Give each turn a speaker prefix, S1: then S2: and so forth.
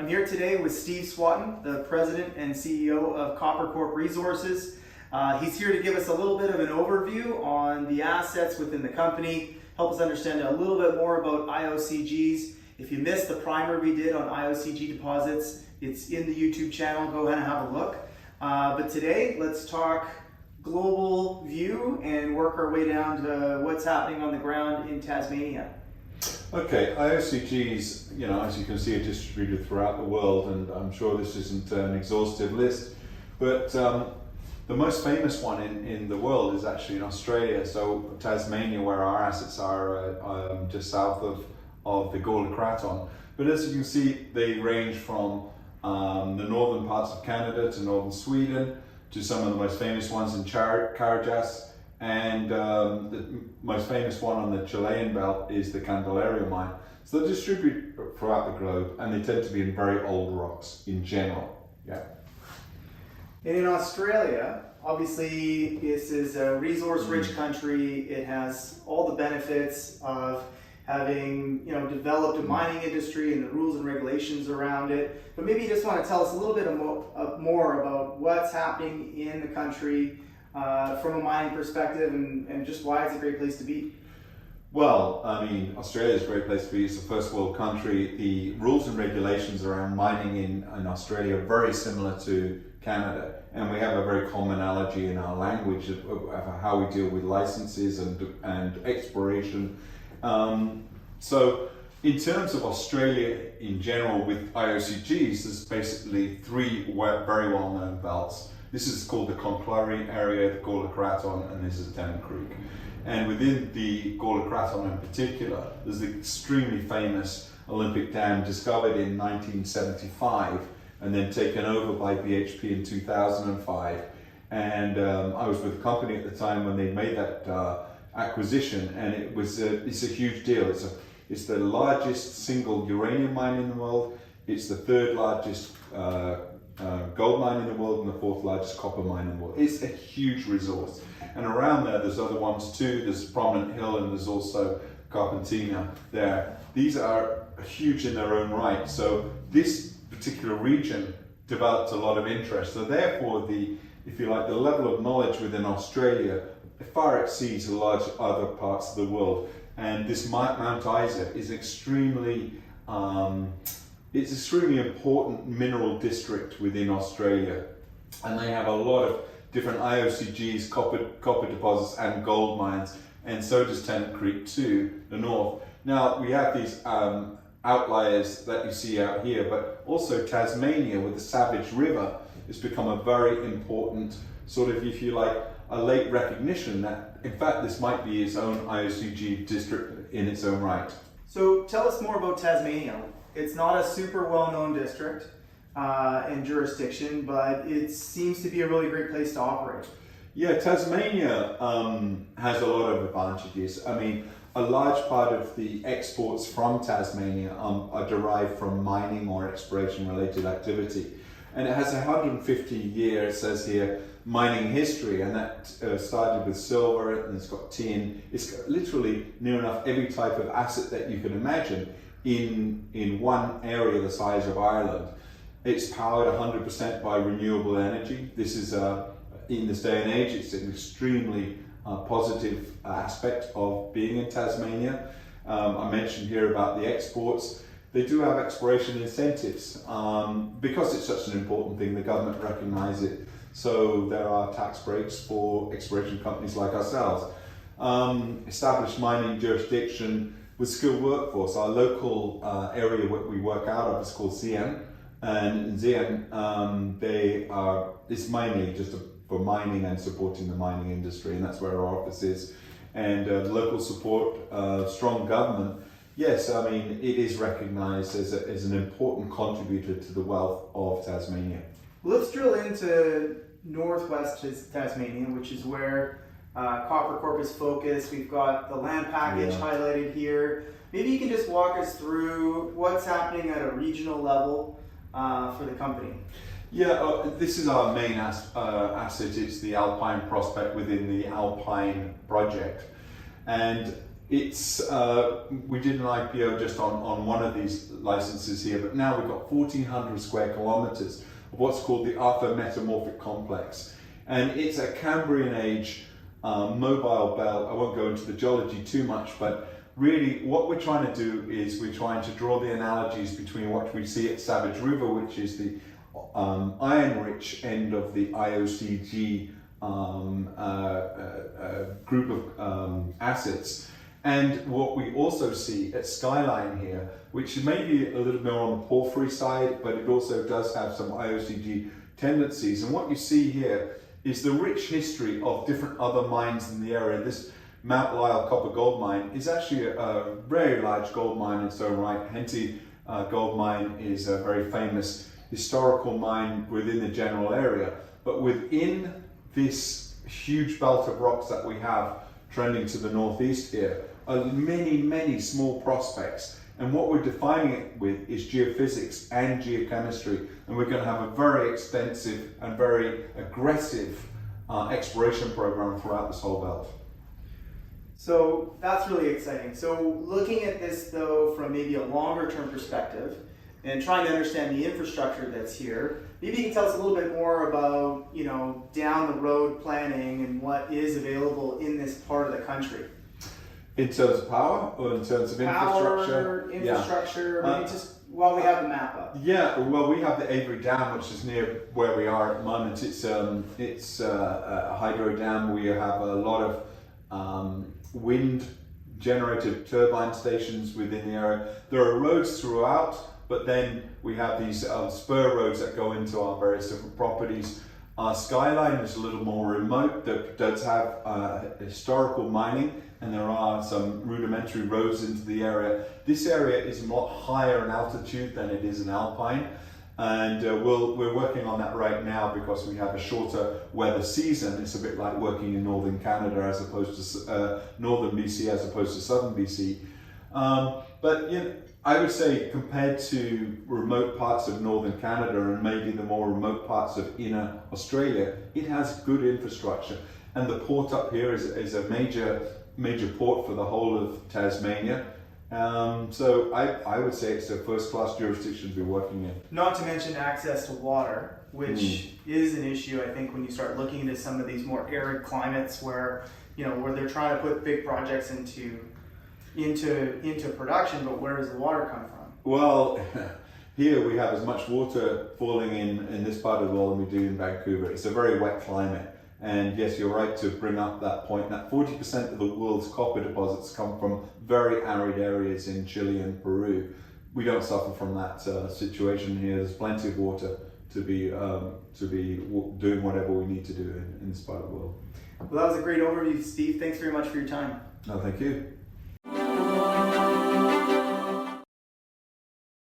S1: I'm here today with Steve Swatton, the President and CEO of CopperCorp Resources. He's here to give us a little bit of an overview on the assets within the company, help us understand a little bit more about IOCGs. If you missed the primer we did on IOCG deposits, it's in the YouTube channel. Go ahead and have a look. But today, let's talk global view and work our way down to what's happening on the ground in Tasmania.
S2: Okay, IOCGs, as you can see, are distributed throughout the world, and I'm sure this isn't an exhaustive list, but the most famous one in the world is actually in Australia. So Tasmania, where our assets are just south of the Gawler Craton. But as you can see, they range from the northern parts of Canada to northern Sweden, to some of the most famous ones in Carajás, and the most famous one on the Chilean belt is the Candelaria mine. So they distribute throughout the globe, and they tend to be in very old rocks in general. Yeah.
S1: And in Australia, obviously, this is a resource-rich country. It has all the benefits of having developed a mining industry and the rules and regulations around it. But maybe you just want to tell us a little bit more about what's happening in the country from a mining perspective and just why it's a great place to be.
S2: Well, Australia is a great place to be. It's a first world country. The rules and regulations around mining in Australia are very similar to Canada, and we have a very commonality in our language of how we deal with licenses and exploration. So in terms of Australia in general with IOCGs, there's basically three very well-known belts. This is called the Conclari area, the Gawler Craton, and this is Tennant Creek. And within the Gawler Craton in particular, there's the extremely famous Olympic Dam discovered in 1975 and then taken over by BHP in 2005. And I was with the company at the time when they made that acquisition, and it's a huge deal. It's the largest single uranium mine in the world. It's the third largest gold mine in the world, and the fourth largest copper mine in the world. It's a huge resource. And around there's other ones too. There's Prominent Hill, and there's also Carpentina there. These are huge in their own right. So this particular region developed a lot of interest. So therefore, the level of knowledge within Australia far exceeds a large other parts of the world. And this Mount Isa is extremely important mineral district within Australia, and they have a lot of different IOCGs, copper deposits and gold mines, and so does Tennant Creek to the north. Now we have these outliers that you see out here, but also Tasmania with the Savage River has become a very important sort of, if you like, a late recognition that in fact this might be its own IOCG district in its own right.
S1: So tell us more about Tasmania. It's not a super well-known district and jurisdiction, but it seems to be a really great place to operate.
S2: Yeah, Tasmania has a lot of advantages. A large part of the exports from Tasmania are derived from mining or exploration related activity. And it has 150 year, it says here, mining history, and that started with silver, and it's got tin. It's got literally near enough every type of asset that you can imagine in one area the size of Ireland. It's powered 100% by renewable energy. This is, in this day and age, it's an extremely positive aspect of being in Tasmania. I mentioned here about the exports. They do have exploration incentives. Because it's such an important thing, the government recognises it. So there are tax breaks for exploration companies like ourselves. Established mining jurisdiction with skilled workforce. Our local area that we work out of is called Zeehan, and in Zeehan it's mainly just for mining and supporting the mining industry, and that's where our office is. And local support, strong government. Yes, it is recognised as an important contributor to the wealth of Tasmania.
S1: Let's drill into northwest Tasmania, which is where CopperCorp is focused. We've got the land package highlighted here. Maybe you can just walk us through what's happening at a regional level for the company.
S2: Yeah, this is our main asset. It's the Alpine prospect within the Alpine project. And It's we did an IPO just on one of these licenses here, but now we've got 1,400 square kilometers of what's called the Arthur Metamorphic Complex, and it's a Cambrian age mobile belt. I won't go into the geology too much, but really what we're trying to do is we're trying to draw the analogies between what we see at Savage River, which is the iron-rich end of the IOCG group of assets, and what we also see at Skyline here, which may be a little more on the porphyry side, but it also does have some IOCG tendencies. And what you see here is the rich history of different other mines in the area. This Mount Lyell copper gold mine is actually a very large gold mine in its own right. Henty gold mine is a very famous historical mine within the general area, but within this huge belt of rocks that we have trending to the northeast here are many small prospects, and what we're defining it with is geophysics and geochemistry, and we're going to have a very extensive and very aggressive exploration program throughout this whole belt.
S1: So that's really exciting. So looking at this though from maybe a longer term perspective and trying to understand the infrastructure that's here, maybe you can tell us a little bit more about, you know, down the road planning and what is available in this part of the country.
S2: In terms of power or in terms of infrastructure?
S1: Infrastructure, maybe just while we have the map up.
S2: Yeah, well, we have the Avery Dam, which is near where we are at the moment. It's a hydro dam. We have a lot of wind generated turbine stations within the area. There are roads throughout, but then we have these spur roads that go into our various different properties. Our Skyline is a little more remote, that does have historical mining, and there are some rudimentary roads into the area. This area is a lot higher in altitude than it is in Alpine, and we're working on that right now because we have a shorter weather season. It's a bit like working in northern Canada as opposed to northern BC as opposed to southern BC. But you know, I would say compared to remote parts of northern Canada and maybe the more remote parts of inner Australia, it has good infrastructure. And the port up here is a major port for the whole of Tasmania. So I would say it's a first-class jurisdiction to be working in.
S1: Not to mention access to water, which is an issue, I think, when you start looking into some of these more arid climates where, you know, where they're trying to put big projects into production, but where does the water come from?
S2: Well, here we have as much water falling in this part of the world than we do in Vancouver. It's a very wet climate. And yes, you're right to bring up that point, that 40% of the world's copper deposits come from very arid areas in Chile and Peru. We don't suffer from that situation here. There's plenty of water to be doing whatever we need to do in this part of the world.
S1: Well, that was a great overview, Steve. Thanks very much for your time.
S2: No, thank you.